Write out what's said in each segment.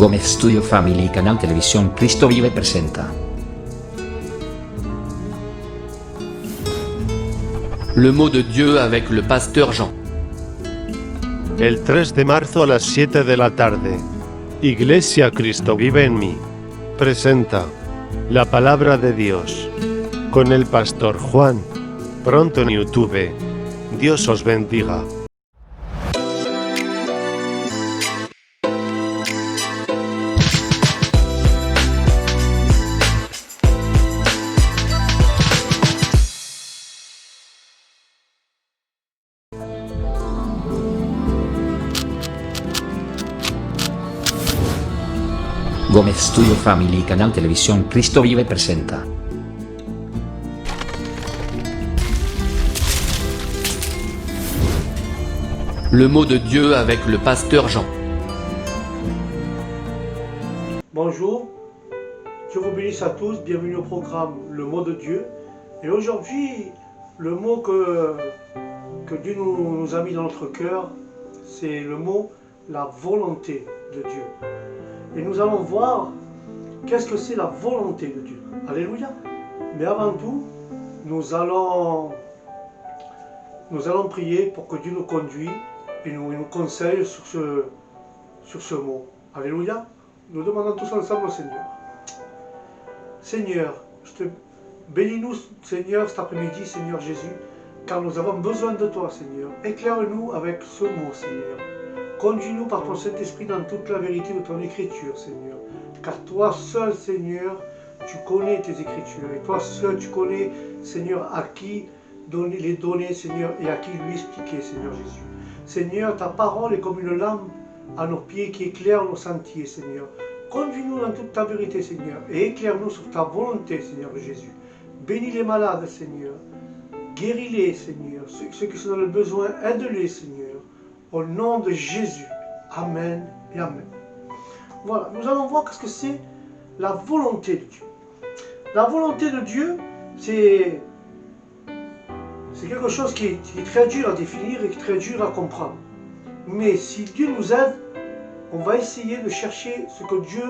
Gómez Studio Family Canal Televisión Cristo Vive presenta Le mot de Dieu avec le pasteur Jean. El 3 de marzo a las 7 de la tarde, Iglesia Cristo Vive en mí presenta la palabra de Dios con el pastor Juan, pronto en YouTube. Dios os bendiga. Gómez Studio Family Canal Televisión Cristo Vive presenta Le mot de Dieu avec le pasteur Jean. Bonjour, Dieu vous bénisse à tous, bienvenue au programme Le mot de Dieu. Et aujourd'hui, le mot que Dieu nous a mis dans notre cœur, c'est le mot la volonté de Dieu. Et nous allons voir qu'est-ce que c'est la volonté de Dieu. Alléluia. Mais avant tout, nous allons prier pour que Dieu nous conduise et nous conseille sur ce mot. Alléluia. Nous demandons tous ensemble au Seigneur. Seigneur, bénis-nous, Seigneur, cet après-midi, Seigneur Jésus, car nous avons besoin de toi, Seigneur. Éclaire-nous avec ce mot, Seigneur. Conduis-nous par ton Saint-Esprit dans toute la vérité de ton Écriture, Seigneur. Car toi seul, Seigneur, tu connais tes Écritures. Et toi seul, tu connais, Seigneur, à qui les donner, Seigneur, et à qui lui expliquer, Seigneur Jésus. Seigneur, ta parole est comme une lampe à nos pieds qui éclaire nos sentiers, Seigneur. Conduis-nous dans toute ta vérité, Seigneur, et éclaire-nous sur ta volonté, Seigneur Jésus. Bénis les malades, Seigneur. Guéris-les, Seigneur. Ceux qui sont dans le besoin, aide-les, Seigneur. Au nom de Jésus. Amen et Amen. Voilà, nous allons voir ce que c'est la volonté de Dieu. La volonté de Dieu, c'est quelque chose qui est très dur à définir et qui est très dur à comprendre. Mais si Dieu nous aide, on va essayer de chercher ce que Dieu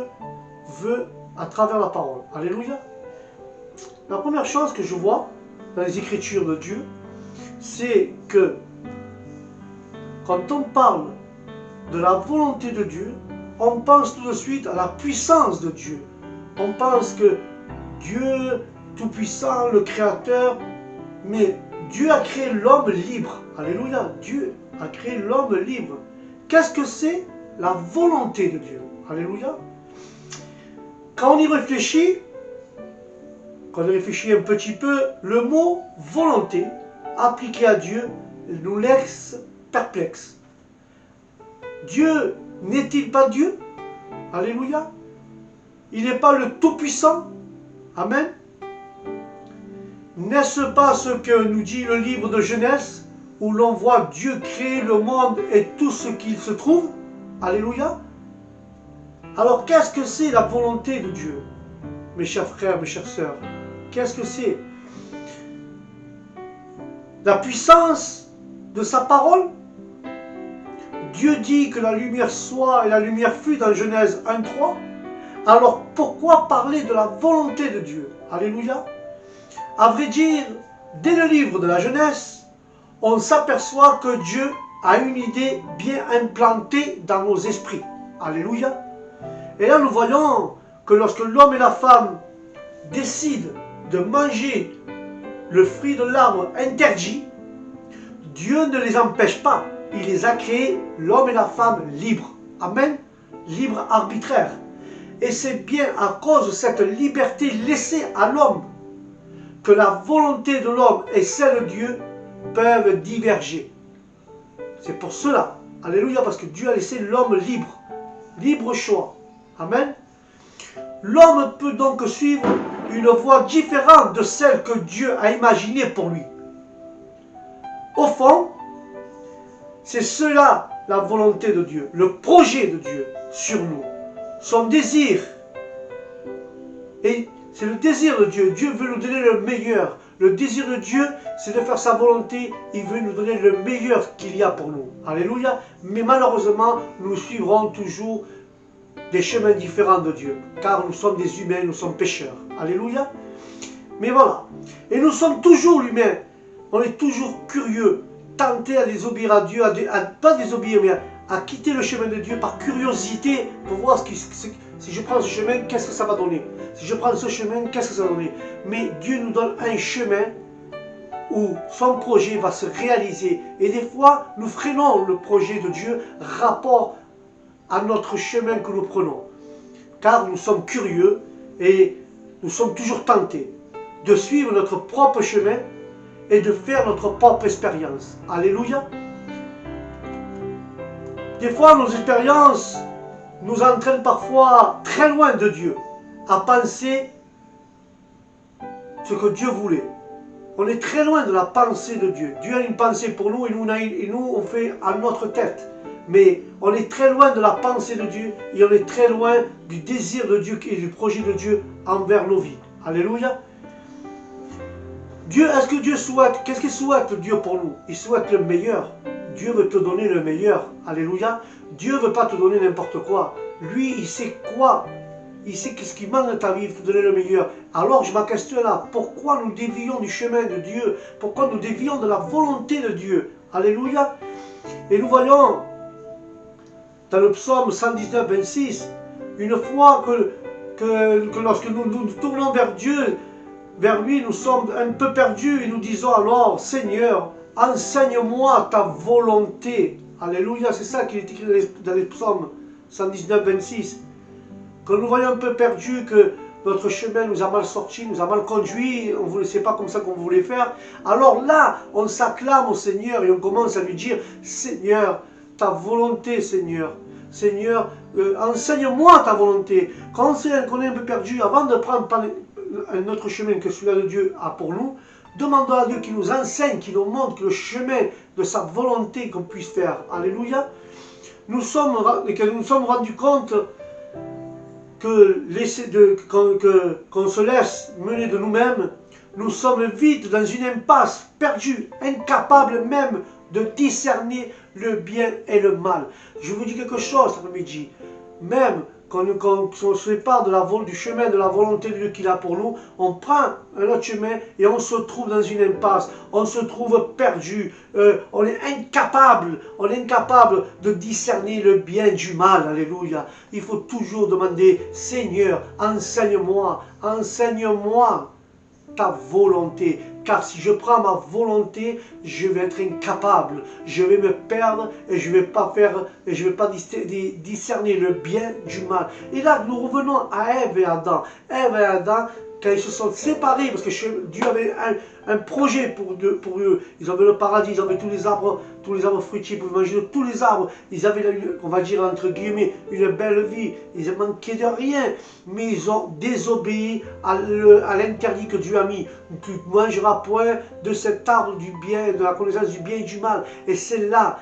veut à travers la parole. Alléluia. La première chose que je vois dans les Écritures de Dieu, c'est que quand on parle de la volonté de Dieu, on pense tout de suite à la puissance de Dieu. On pense que Dieu, tout-puissant, le Créateur, mais Dieu a créé l'homme libre. Alléluia. Dieu a créé l'homme libre. Qu'est-ce que c'est la volonté de Dieu? Alléluia. Quand on y réfléchit, un petit peu, le mot volonté appliqué à Dieu nous laisse perplexe. Dieu n'est-il pas Dieu? Alléluia. Il n'est pas le Tout-Puissant? Amen. N'est-ce pas ce que nous dit le livre de Genèse, où l'on voit Dieu créer le monde et tout ce qu'il se trouve? Alléluia. Alors qu'est-ce que c'est la volonté de Dieu? Mes chers frères, mes chères sœurs, qu'est-ce que c'est? La puissance de sa parole? Dieu dit que la lumière soit et la lumière fut dans Genèse 1:3. Alors pourquoi parler de la volonté de Dieu? Alléluia. À vrai dire, dès le livre de la Genèse, on s'aperçoit que Dieu a une idée bien implantée dans nos esprits. Alléluia. Et là nous voyons que lorsque l'homme et la femme décident de manger le fruit de l'arbre interdit, Dieu ne les empêche pas. Il les a créés, l'homme et la femme, libres. Amen. Libre arbitraire. Et c'est bien à cause de cette liberté laissée à l'homme que la volonté de l'homme et celle de Dieu peuvent diverger. C'est pour cela. Alléluia, parce que Dieu a laissé l'homme libre. Libre choix. Amen. L'homme peut donc suivre une voie différente de celle que Dieu a imaginée pour lui. Au fond, c'est cela la volonté de Dieu, le projet de Dieu sur nous, son désir. Et c'est le désir de Dieu. Dieu veut nous donner le meilleur. Le désir de Dieu, c'est de faire sa volonté. Il veut nous donner le meilleur qu'il y a pour nous. Alléluia. Mais malheureusement, nous suivrons toujours des chemins différents de Dieu, car nous sommes des humains, nous sommes pécheurs. Alléluia. Mais voilà. Et nous sommes toujours l'humain. On est toujours curieux, tenté à désobéir à Dieu, pas désobéir, mais à quitter le chemin de Dieu par curiosité pour voir si je prends ce chemin, qu'est-ce que ça va donner. Si je prends ce chemin, qu'est-ce que ça va donner. Mais Dieu nous donne un chemin où son projet va se réaliser. Et des fois, nous freinons le projet de Dieu rapport à notre chemin que nous prenons. Car nous sommes curieux et nous sommes toujours tentés de suivre notre propre chemin et de faire notre propre expérience. Alléluia. Des fois, nos expériences nous entraînent parfois très loin de Dieu, à penser ce que Dieu voulait. On est très loin de la pensée de Dieu. Dieu a une pensée pour nous et nous on fait à notre tête. Mais on est très loin de la pensée de Dieu et on est très loin du désir de Dieu et du projet de Dieu envers nos vies. Alléluia. Dieu, est-ce que Dieu souhaite, qu'est-ce qu'il souhaite Dieu pour nous? Il souhaite le meilleur. Dieu veut te donner le meilleur. Alléluia. Dieu ne veut pas te donner n'importe quoi. Lui, il sait quoi. Il sait qu'est-ce qui manque dans ta vie, il faut te donner le meilleur. Alors je me questionne là, pourquoi nous dévions du chemin de Dieu? Pourquoi nous dévions de la volonté de Dieu? Alléluia. Et nous voyons dans le psaume 119, 26, une fois que lorsque nous nous tournons vers Dieu, vers lui, nous sommes un peu perdus et nous disons alors, Seigneur, enseigne-moi ta volonté. Alléluia, c'est ça qui est écrit dans les psaumes 119, 26. Quand nous voyons un peu perdus, que notre chemin nous a mal sortis, nous a mal conduits, on ne sait pas comme ça qu'on voulait faire, alors là, on s'acclame au Seigneur et on commence à lui dire, Seigneur, ta volonté, Seigneur. Seigneur, enseigne-moi ta volonté. Quand on est un peu perdu, avant de prendre un autre chemin que celui-là de Dieu a pour nous, demandons à Dieu qu'il nous enseigne, qu'il nous montre le chemin de sa volonté qu'on puisse faire. Alléluia. Nous nous sommes rendus compte qu'on se laisse mener de nous-mêmes, nous sommes vite dans une impasse, perdus, incapables même de discerner le bien et le mal. Je vous dis quelque chose cet après-midi, même quand on se sépare du chemin de la volonté de Dieu qu'il a pour nous, on prend un autre chemin et on se trouve dans une impasse, on se trouve perdu, on est incapable de discerner le bien du mal. Alléluia. Il faut toujours demander, Seigneur, enseigne-moi ta volonté. Car si je prends ma volonté, je vais être incapable, je vais me perdre et je ne vais pas discerner le bien du mal. Et là, nous revenons à Ève et Adam. Ève et Adam, quand ils se sont séparés, parce que Dieu avait un projet pour eux. Ils avaient le paradis, ils avaient tous les arbres fruitiers, ils pouvaient manger de tous les arbres. Ils avaient, on va dire entre guillemets, une belle vie. Ils ne manquaient de rien, mais ils ont désobéi à l'interdit que Dieu a mis. Tu ne mangeras point de cet arbre du bien, de la connaissance du bien et du mal. Et c'est là,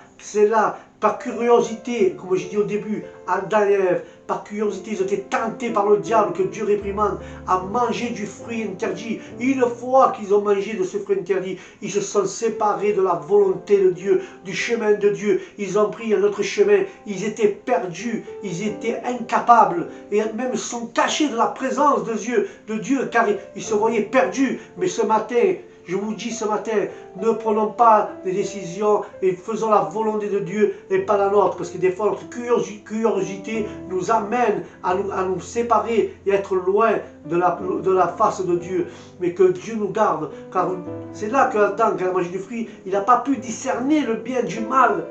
par curiosité, comme j'ai dit au début, Adam et Ève, par curiosité, ils ont été tentés par le diable, que Dieu réprimande, à manger du fruit interdit. Une fois qu'ils ont mangé de ce fruit interdit, ils se sont séparés de la volonté de Dieu, du chemin de Dieu. Ils ont pris un autre chemin. Ils étaient perdus, ils étaient incapables, et même se sont cachés de la présence de Dieu, car ils se voyaient perdus. Mais ce matin, je vous dis ce matin, ne prenons pas des décisions et faisons la volonté de Dieu et pas la nôtre. Parce que des fois, notre curiosité nous amène à nous séparer et être loin de la face de Dieu. Mais que Dieu nous garde. Car c'est là que Adam, quand il a mangé du fruit, il n'a pas pu discerner le bien du mal.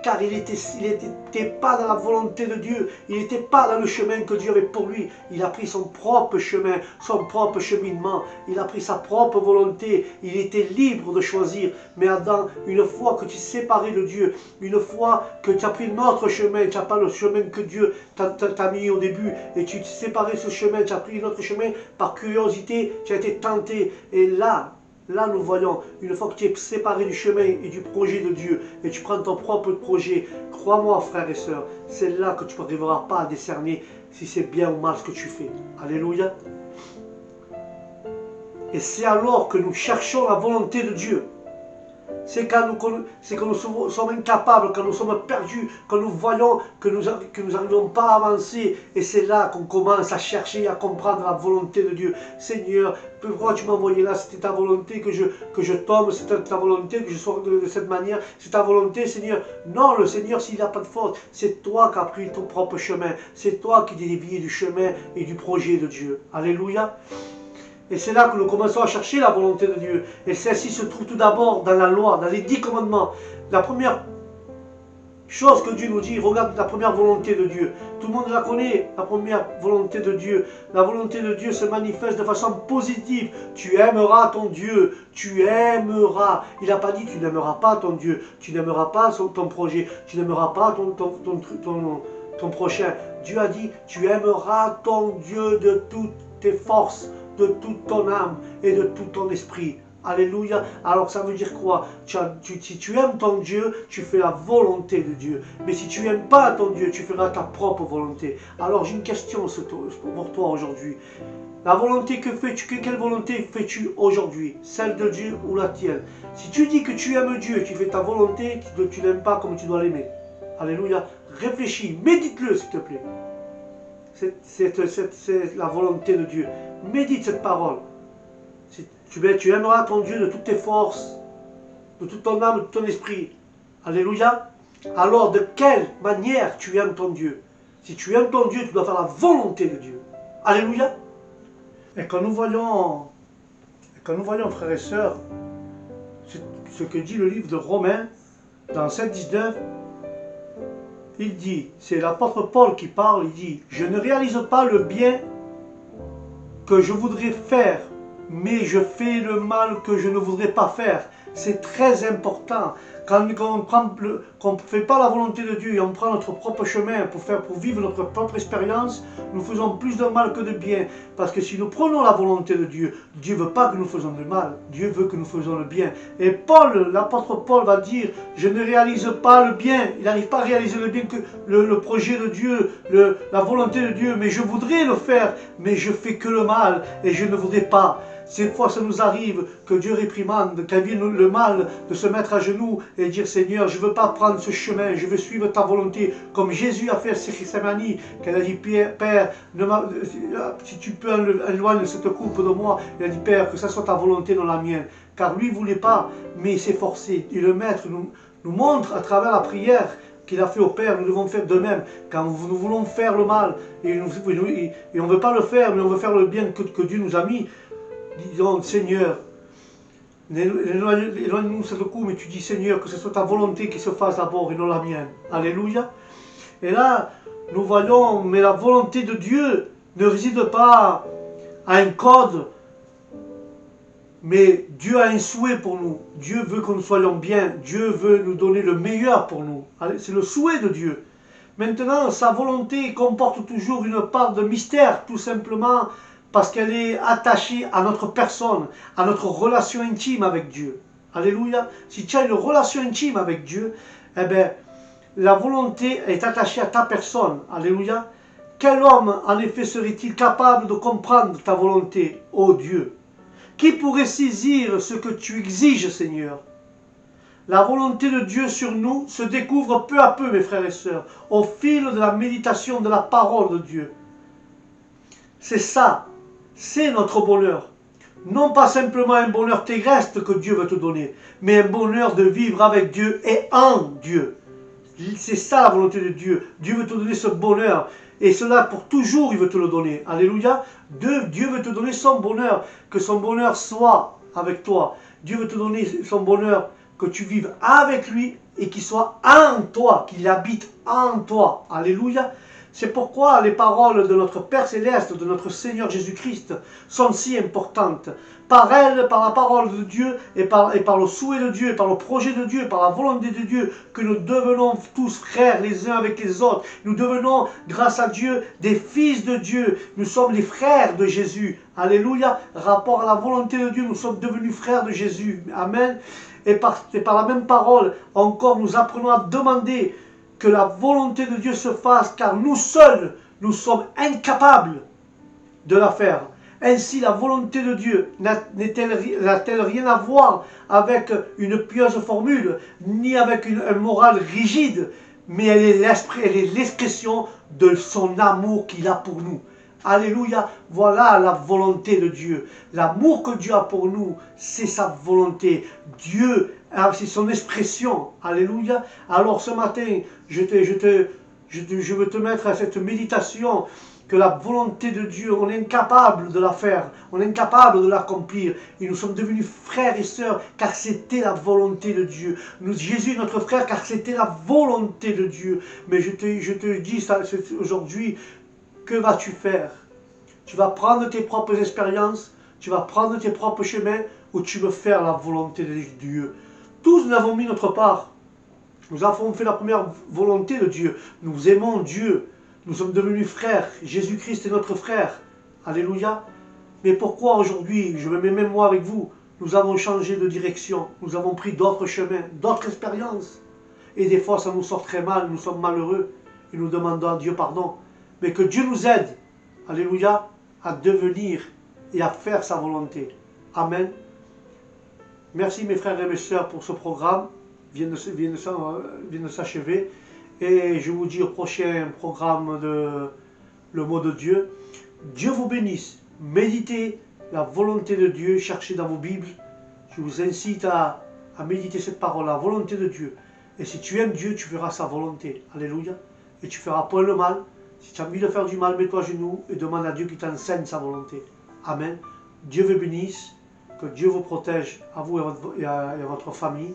Car il n'était pas dans la volonté de Dieu, il n'était pas dans le chemin que Dieu avait pour lui. Il a pris son propre chemin, son propre cheminement, il a pris sa propre volonté, il était libre de choisir. Mais Adam, une fois que tu es séparé de Dieu, une fois que tu as pris notre chemin, tu n'as pas le chemin que Dieu t'a mis au début, et tu t'es séparé de ce chemin, tu as pris notre chemin, par curiosité, tu as été tenté, et là, nous voyons, une fois que tu es séparé du chemin et du projet de Dieu, et tu prends ton propre projet, crois-moi frères et sœurs, c'est là que tu n'arriveras pas à discerner si c'est bien ou mal ce que tu fais. Alléluia. Et c'est alors que nous cherchons la volonté de Dieu. C'est quand nous sommes incapables, quand nous sommes perdus, quand nous voyons que nous n'arrivons pas à avancer. Et c'est là qu'on commence à chercher, à comprendre la volonté de Dieu. Seigneur, pourquoi tu m'as envoyé là? C'était ta volonté que je tombe, c'était ta volonté que je sois de cette manière. C'est ta volonté, Seigneur. Non, le Seigneur, s'il n'a pas de faute, c'est toi qui as pris ton propre chemin. C'est toi qui t'es dévié du chemin et du projet de Dieu. Alléluia. Et c'est là que nous commençons à chercher la volonté de Dieu. Et celle-ci se trouve tout d'abord dans la loi, dans les 10 commandements. La première chose que Dieu nous dit, regarde la première volonté de Dieu. Tout le monde la connaît, la première volonté de Dieu. La volonté de Dieu se manifeste de façon positive. Tu aimeras ton Dieu, tu aimeras. Il n'a pas dit tu n'aimeras pas ton Dieu, tu n'aimeras pas ton projet, tu n'aimeras pas ton prochain. Dieu a dit tu aimeras ton Dieu de toutes tes forces, de toute ton âme et de tout ton esprit. Alléluia. Alors ça veut dire quoi? Si tu aimes ton Dieu, tu fais la volonté de Dieu. Mais si tu n'aimes pas ton Dieu, tu feras ta propre volonté. Alors j'ai une question pour toi aujourd'hui. La volonté que fais-tu? Quelle volonté fais-tu aujourd'hui? Celle de Dieu ou la tienne? Si tu dis que tu aimes Dieu et tu fais ta volonté, tu n'aimes pas comme tu dois l'aimer. Alléluia. Réfléchis, médite-le s'il te plaît. C'est la volonté de Dieu. Médite cette parole. Tu aimeras ton Dieu de toutes tes forces, de toute ton âme, de tout ton esprit. Alléluia. Alors de quelle manière tu aimes ton Dieu? Si tu aimes ton Dieu, tu dois faire la volonté de Dieu. Alléluia. Et quand nous voyons, frères et sœurs, ce que dit le livre de Romains, dans 7,19, il dit, c'est l'apôtre Paul qui parle, il dit, je ne réalise pas le bien que je voudrais faire, mais je fais le mal que je ne voudrais pas faire. C'est très important. Quand on ne fait pas la volonté de Dieu et on prend notre propre chemin pour vivre notre propre expérience, nous faisons plus de mal que de bien. Parce que si nous prenons la volonté de Dieu, Dieu ne veut pas que nous fassions le mal. Dieu veut que nous fassions le bien. Et l'apôtre Paul va dire, je ne réalise pas le bien. Il n'arrive pas à réaliser le bien que le projet de Dieu, la volonté de Dieu. Mais je voudrais le faire, mais je fais que le mal et je ne voudrais pas. Ces fois, ça nous arrive que Dieu réprimande, qu'il vienne le mal de se mettre à genoux et dire Seigneur, je ne veux pas prendre ce chemin, je veux suivre ta volonté. Comme Jésus a fait à Gethsémani, qu'elle a dit Père, si tu peux éloigner cette coupe de moi, il a dit Père, que ça soit ta volonté, non la mienne. Car lui ne voulait pas, mais il s'est forcé. Et le Maître nous montre à travers la prière qu'il a fait au Père, nous devons faire de même. Quand nous voulons faire le mal, et on ne veut pas le faire, mais on veut faire le bien que Dieu nous a mis. Disons, Seigneur, éloigne-nous cette coupe, mais tu dis, Seigneur, que ce soit ta volonté qui se fasse d'abord et non la mienne. Alléluia. Et là, nous voyons, mais la volonté de Dieu ne réside pas à un code, mais Dieu a un souhait pour nous. Dieu veut que nous soyons bien. Dieu veut nous donner le meilleur pour nous. C'est le souhait de Dieu. Maintenant, sa volonté comporte toujours une part de mystère, tout simplement, parce qu'elle est attachée à notre personne, à notre relation intime avec Dieu. Alléluia. Si tu as une relation intime avec Dieu, eh bien, la volonté est attachée à ta personne. Alléluia. Quel homme, en effet, serait-il capable de comprendre ta volonté, ô Dieu? Qui pourrait saisir ce que tu exiges, Seigneur? La volonté de Dieu sur nous se découvre peu à peu, mes frères et sœurs, au fil de la méditation de la parole de Dieu. C'est ça. C'est notre bonheur. Non pas simplement un bonheur terrestre que Dieu veut te donner, mais un bonheur de vivre avec Dieu et en Dieu. C'est ça la volonté de Dieu. Dieu veut te donner ce bonheur. Et cela pour toujours, il veut te le donner. Alléluia. Dieu veut te donner son bonheur. Que son bonheur soit avec toi. Dieu veut te donner son bonheur, que tu vives avec lui et qu'il soit en toi, qu'il habite en toi. Alléluia. C'est pourquoi les paroles de notre Père Céleste, de notre Seigneur Jésus-Christ, sont si importantes. Par elles, par la parole de Dieu, et par le souhait de Dieu, et par le projet de Dieu, par la volonté de Dieu, que nous devenons tous frères les uns avec les autres. Nous devenons, grâce à Dieu, des fils de Dieu. Nous sommes les frères de Jésus. Alléluia. Rapport à la volonté de Dieu, nous sommes devenus frères de Jésus. Amen. Et par la même parole, encore, nous apprenons à demander que la volonté de Dieu se fasse, car nous seuls, nous sommes incapables de la faire. Ainsi, la volonté de Dieu n'a-t-elle rien à voir avec une pieuse formule, ni avec un moral rigide, mais elle est l'expression de son amour qu'il a pour nous. Alléluia, voilà la volonté de Dieu. L'amour que Dieu a pour nous, c'est sa volonté. Dieu, c'est son expression. Alléluia. Alors ce matin, je veux te mettre à cette méditation que la volonté de Dieu, on est incapable de la faire, on est incapable de l'accomplir. Et nous sommes devenus frères et sœurs car c'était la volonté de Dieu. Jésus est notre frère car c'était la volonté de Dieu. Mais je te dis ça aujourd'hui, que vas-tu faire? Tu vas prendre tes propres expériences, tu vas prendre tes propres chemins ou tu veux faire la volonté de Dieu? Tous nous avons mis notre part. Nous avons fait la première volonté de Dieu. Nous aimons Dieu. Nous sommes devenus frères. Jésus-Christ est notre frère. Alléluia. Mais pourquoi aujourd'hui, je me mets même moi avec vous, nous avons changé de direction. Nous avons pris d'autres chemins, d'autres expériences. Et des fois, ça nous sort très mal, nous sommes malheureux. Et nous demandons à Dieu pardon. Mais que Dieu nous aide, alléluia, à devenir et à faire sa volonté. Amen. Merci mes frères et mes sœurs pour ce programme. Vient de s'achever. Et je vous dis au prochain programme de Le mot de Dieu. Dieu vous bénisse. Méditez la volonté de Dieu. Cherchez dans vos Bibles. Je vous incite à méditer cette parole, la volonté de Dieu. Et si tu aimes Dieu, tu feras sa volonté. Alléluia. Et tu feras point le mal. Si tu as envie de faire du mal, mets-toi à genoux et demande à Dieu qu'il t'enseigne sa volonté. Amen. Dieu vous bénisse. Que Dieu vous protège, à vous et à votre famille.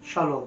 Shalom.